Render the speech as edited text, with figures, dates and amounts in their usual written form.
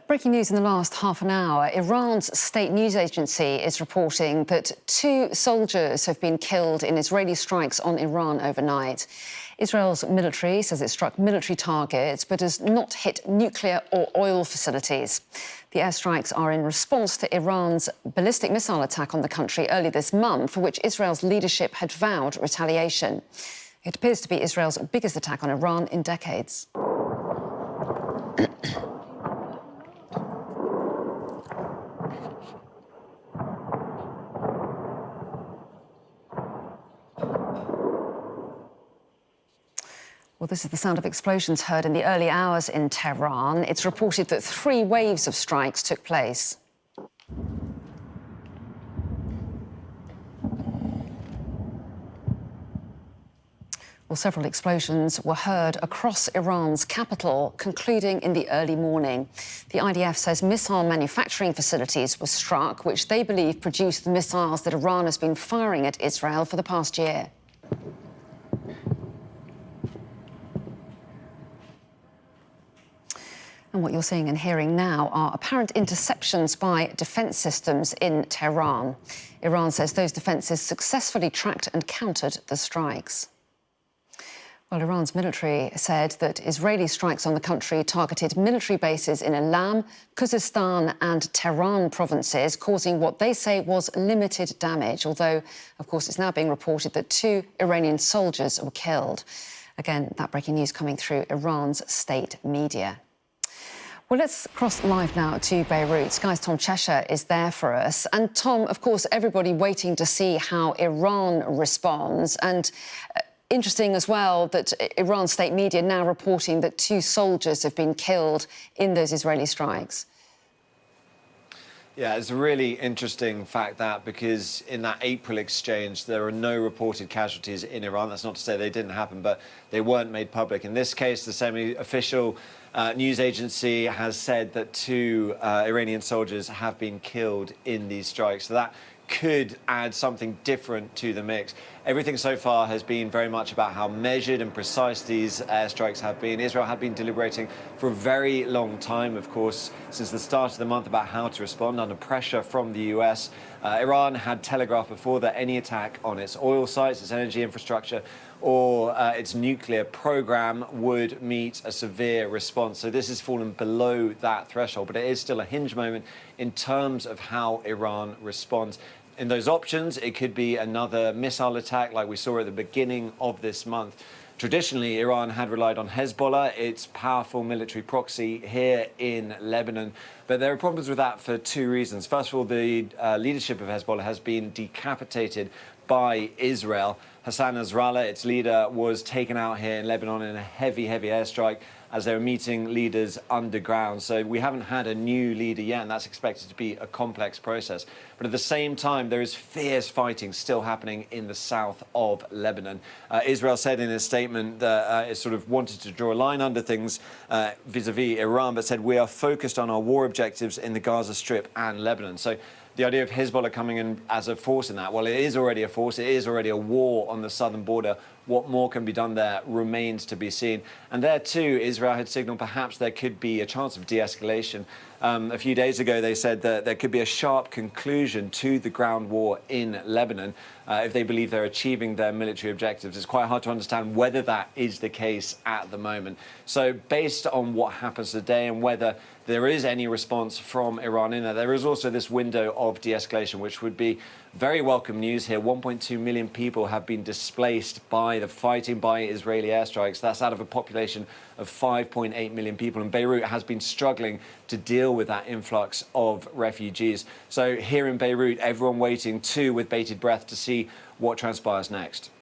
Breaking news in the last half an hour. Iran's state news agency is reporting that 2 soldiers have been killed in Israeli strikes on Iran overnight. Israel's military says it struck military targets but has not hit nuclear or oil facilities. The airstrikes are in response to Iran's ballistic missile attack on the country early this month, for which Israel's leadership had vowed retaliation. It appears to be Israel's biggest attack on Iran in decades. Well, this is the sound of explosions heard in the early hours in Tehran. It's reported that 3 waves of strikes took place. Well, several explosions were heard across Iran's capital, concluding in the early morning. The IDF says missile manufacturing facilities were struck, which they believe produced the missiles that Iran has been firing at Israel for the past year. And what you're seeing and hearing now are apparent interceptions by defence systems in Tehran. Iran says those defences successfully tracked and countered the strikes. Well, Iran's military said that Israeli strikes on the country targeted military bases in Alam, Khuzestan and Tehran provinces, causing what they say was limited damage, although, of course, it's now being reported that 2 Iranian soldiers were killed. Again, that breaking news coming through Iran's state media. Well, let's cross live now to Beirut. Sky's Tom Cheshire is there for us. And Tom, of course, everybody waiting to see how Iran responds. And interesting as well that Iran state media now reporting that 2 soldiers have been killed in those Israeli strikes. Yeah, it's a really interesting fact that because in that April exchange, there are no reported casualties in Iran. That's not to say they didn't happen, but they weren't made public. In this case, the semi-official news agency has said that 2 Iranian soldiers have been killed in these strikes. So that could add something different to the mix. Everything so far has been very much about how measured and precise these airstrikes have been. Israel had been deliberating for a very long time, of course, since the start of the month about how to respond under pressure from the US. Iran had telegraphed before that any attack on its oil sites, its energy infrastructure, or its nuclear program would meet a severe response. So this has fallen below that threshold, but it is still a hinge moment in terms of how Iran responds. In those options, it could be another missile attack like we saw at the beginning of this month. Traditionally, Iran had relied on Hezbollah, its powerful military proxy here in Lebanon. But there are problems with that for 2 reasons. First of all, the leadership of Hezbollah has been decapitated by Israel. Hassan Nasrallah, its leader, was taken out here in Lebanon in a heavy airstrike as they were meeting leaders underground. So we haven't had a new leader yet, and that's expected to be a complex process. But at the same time, there is fierce fighting still happening in the south of Lebanon. Israel said in a statement that it sort of wanted to draw a line under things vis-a-vis Iran, but said we are focused on our war objectives in the Gaza Strip and Lebanon. So the idea of Hezbollah coming in as a force in that, well, it is already a force. It is already a war on the southern border. What more can be done there remains to be seen. And there, too, Israel had signaled perhaps there could be a chance of de-escalation. A few days ago, they said that there could be a sharp conclusion to the ground war in Lebanon if they believe they're achieving their military objectives. It's quite hard to understand whether that is the case at the moment. So based on what happens today and whether there is any response from Iran in there is also this window of de-escalation, which would be very welcome news here. 1.2 million people have been displaced by the fighting, by Israeli airstrikes. That's out of a population of 5.8 million people. And Beirut has been struggling to deal with that influx of refugees. So here in Beirut, everyone waiting too with bated breath to see what transpires next.